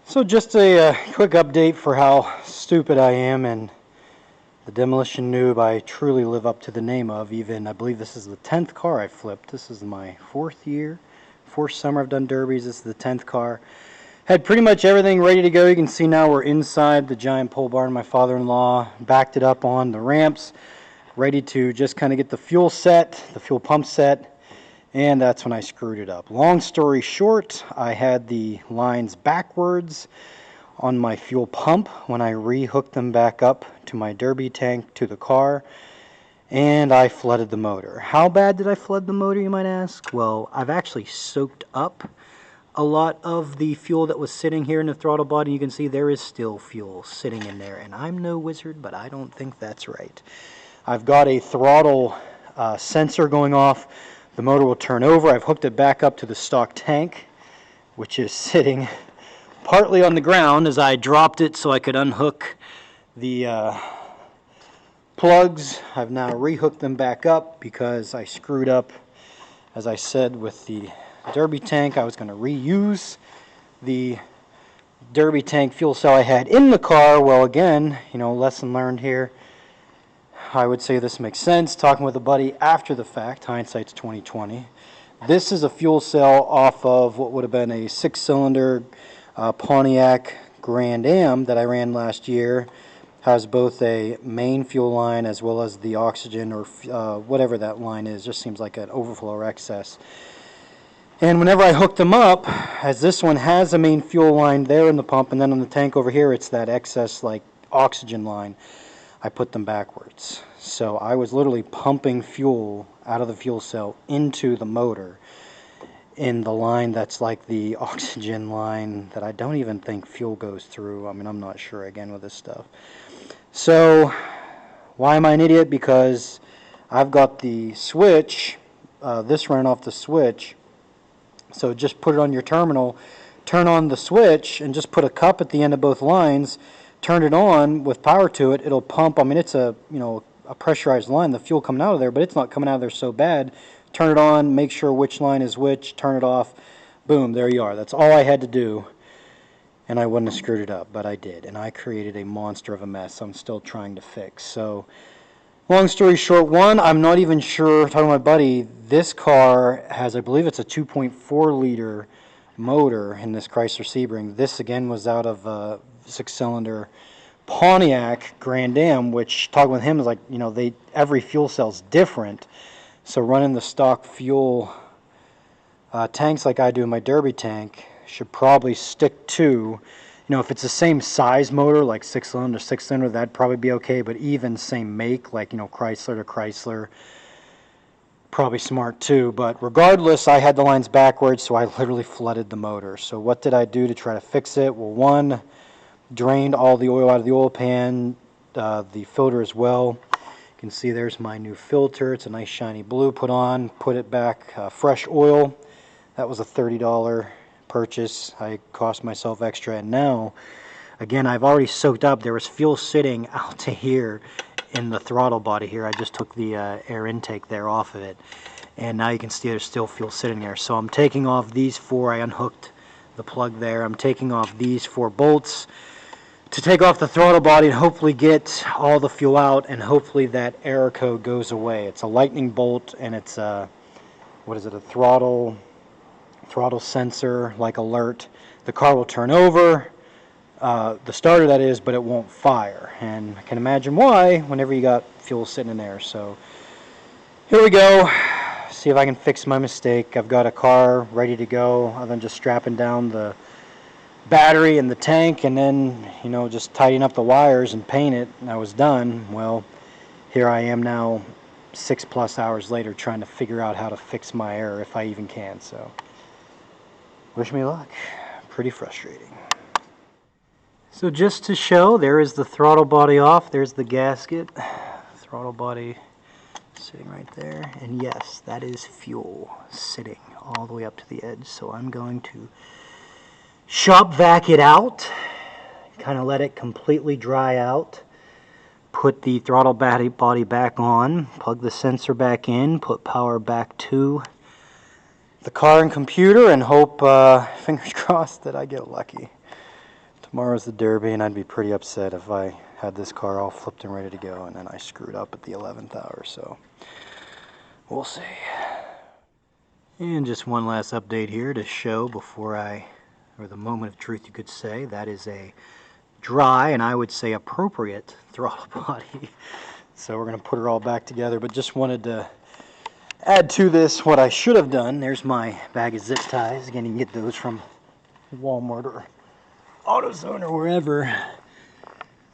So just a quick update for how stupid I am and the demolition noob I truly live up to the name of. Even, I believe this is the 10th car I flipped. This is my fourth summer I've done derbies. This is the 10th car. Had pretty much everything ready to go. You can see now we're inside the giant pole barn. My father-in-law backed it up on the ramps, ready to just kind of get the fuel pump set. And that's when I screwed it up. Long story short, I had the lines backwards on my fuel pump when I re-hooked them back up to my derby tank to the car, and I flooded the motor. How bad did I flood the motor, you might ask? Well, I've actually soaked up a lot of the fuel that was sitting here in the throttle body. You can see there is still fuel sitting in there, and I'm no wizard, but I don't think that's right. I've got a throttle sensor going off. The motor will turn over. I've hooked it back up to the stock tank, which is sitting partly on the ground as I dropped it so I could unhook the plugs. I've now rehooked them back up because I screwed up, as I said, with the derby tank. I was going to reuse the derby tank fuel cell I had in the car. Well, again, lesson learned here. I would say this makes sense. Talking with a buddy after the fact, hindsight's 2020. This is a fuel cell off of what would have been a 6-cylinder Pontiac Grand Am that I ran last year. Has both a main fuel line as well as the oxygen or whatever that line is. Just seems like an overflow or excess. And whenever I hooked them up, as this one has a main fuel line there in the pump, and then on the tank over here it's that excess like oxygen line, I put them backwards. So I was literally pumping fuel out of the fuel cell into the motor in the line that's like the oxygen line that I don't even think fuel goes through. I mean, I'm not sure again with this stuff. So why am I an idiot? Because I've got the switch, this running off the switch. So just put it on your terminal, turn on the switch, and just put a cup at the end of both lines. Turn it on with power to it. It'll pump. I mean, it's a pressurized line, the fuel coming out of there, but it's not coming out of there so bad. Turn it on, make sure which line is which, turn it off. Boom, there you are. That's all I had to do, and I wouldn't have screwed it up, but I did, and I created a monster of a mess I'm still trying to fix. So long story short, I'm not even sure, talking to my buddy, this car has, I believe it's a 2.4 liter motor in this Chrysler Sebring. This again was out of 6-cylinder Pontiac Grand Am, which, talking with him, is like, every fuel cell's different. So running the stock fuel tanks like I do in my derby tank should probably stick to, if it's the same size motor, like 6-cylinder, that'd probably be okay. But even same make, like, Chrysler to Chrysler, probably smart too. But regardless, I had the lines backwards, so I literally flooded the motor. So what did I do to try to fix it? Well, one, drained all the oil out of the oil pan, the filter as well. You can see there's my new filter. It's a nice shiny blue. Put it back, fresh oil. That was a $30 purchase. I cost myself extra, and now again I've already soaked up. There was fuel sitting out to here in the throttle body here. I just took the air intake there off of it, and now you can see there's still fuel sitting there. So I'm taking off these 4. I unhooked the plug there. I'm taking off these 4 bolts to take off the throttle body and hopefully get all the fuel out, and hopefully that error code goes away. It's a lightning bolt, and it's a throttle sensor like alert. The car will turn over, the starter that is, but it won't fire, and I can imagine why whenever you got fuel sitting in there. So here we go, see if I can fix my mistake. I've got a car ready to go other than just strapping down the battery and the tank, and then just tidying up the wires and paint it, and I was done. Well, here I am now 6+ hours later trying to figure out how to fix my error, if I even can. So wish me luck. Pretty frustrating. So just to show, there is the throttle body off. There's the gasket. Throttle body sitting right there, and yes, that is fuel sitting all the way up to the edge. So I'm going to shop vac it out, kind of let it completely dry out, put the throttle body back on, plug the sensor back in, put power back to the car and computer, and hope, fingers crossed, that I get lucky. Tomorrow's the Derby, and I'd be pretty upset if I had this car all flipped and ready to go, and then I screwed up at the 11th hour, so we'll see. And just one last update here to show before or the moment of truth you could say, that is a dry, and I would say appropriate, throttle body. So we're going to put her all back together, but just wanted to add to this what I should have done. There's my bag of zip ties. Again, you can get those from Walmart or AutoZone or wherever.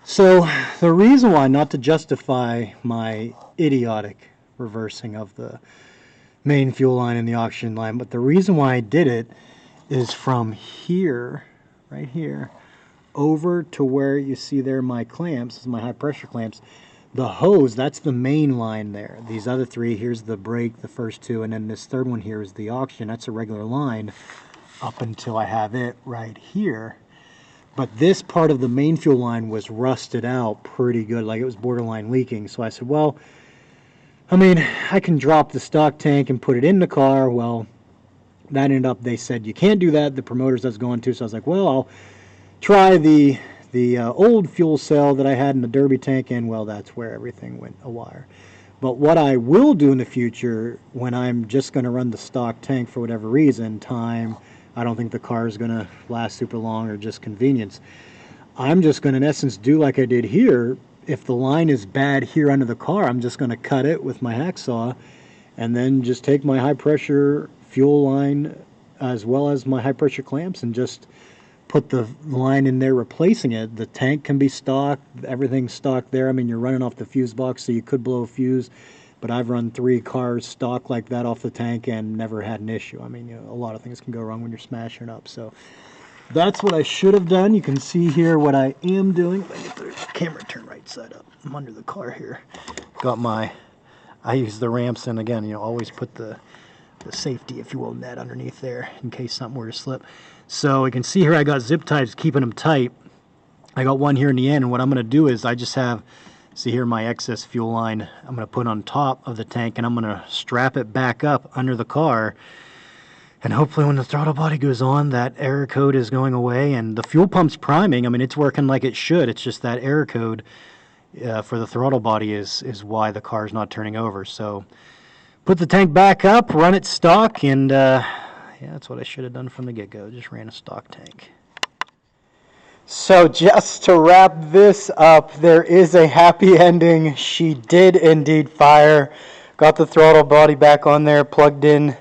So the reason why, not to justify my idiotic reversing of the main fuel line and the oxygen line, but the reason why I did it is from here, right here, over to where you see there my clamps, my high pressure clamps. The hose, that's the main line there. These other three, here's the brake, the first two, and then this third one here is the oxygen. That's a regular line up until I have it right here. But this part of the main fuel line was rusted out pretty good, like it was borderline leaking. So I said, well, I mean, I can drop the stock tank and put it in the car. Well, that ended up, they said, you can't do that. The promoters I was going to. So I was like, well, I'll try the old fuel cell that I had in the Derby tank, and well, that's where everything went awire. But what I will do in the future, when I'm just going to run the stock tank for whatever reason, I don't think the car is going to last super long or just convenience, I'm just going to, in essence, do like I did here. If the line is bad here under the car, I'm just going to cut it with my hacksaw and then just take my high pressure fuel line as well as my high pressure clamps and just put the line in there replacing it. The tank can be stock, everything's stock there. I mean, you're running off the fuse box, so you could blow a fuse, but I've run 3 cars stock like that off the tank and never had an issue. I mean, you know, a lot of things can go wrong when you're smashing up. So that's what I should have done. You can see here what I am doing. Let me get the camera turned right side up. I'm under the car here. Got I use the ramps, and again, you know, always put the safety, if you will, net underneath there in case something were to slip. So you can see here I got zip ties keeping them tight. I got one here in the end, and what I'm going to do is I just have, see here, my excess fuel line I'm going to put on top of the tank, and I'm going to strap it back up under the car, and hopefully when the throttle body goes on, that error code is going away, and the fuel pump's priming. I mean, it's working like it should. It's just that error code for the throttle body is why the car's not turning over. So put the tank back up, run it stock, and yeah, that's what I should have done from the get-go. Just ran a stock tank. So just to wrap this up, there is a happy ending. She did indeed fire. Got the throttle body back on there, plugged in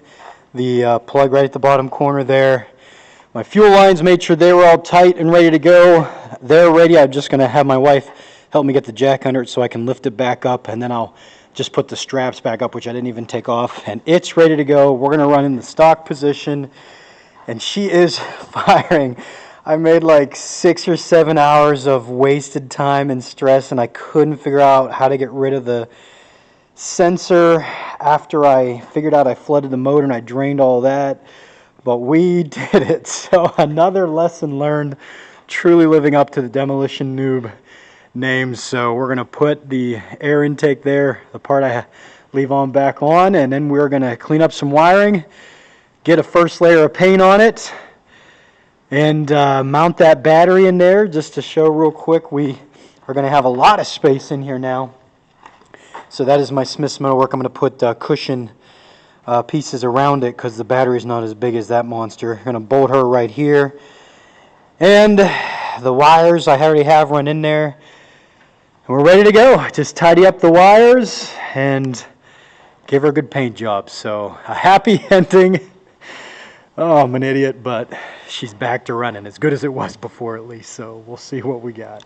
the plug right at the bottom corner there. My fuel lines, made sure they were all tight and ready to go. They're ready. I'm just going to have my wife help me get the jack under it so I can lift it back up, and then I'll just put the straps back up, which I didn't even take off, and it's ready to go. We're going to run in the stock position, and she is firing. I made like 6 or 7 hours of wasted time and stress, and I couldn't figure out how to get rid of the sensor after I figured out I flooded the motor and I drained all that, but we did it. So another lesson learned, truly living up to the Demolition Noob names. So we're going to put the air intake there, the part I leave on, back on, and then we're going to clean up some wiring, get a first layer of paint on it, and mount that battery in there. Just to show real quick, we are going to have a lot of space in here now. So that is my Smith's metalwork. I'm going to put cushion pieces around it because the battery is not as big as that monster. I'm going to bolt her right here, and the wires I already have run in there. And we're ready to go. Just tidy up the wires and give her a good paint job. So a happy ending. Oh, I'm an idiot, but she's back to running as good as it was before, at least. So we'll see what we got.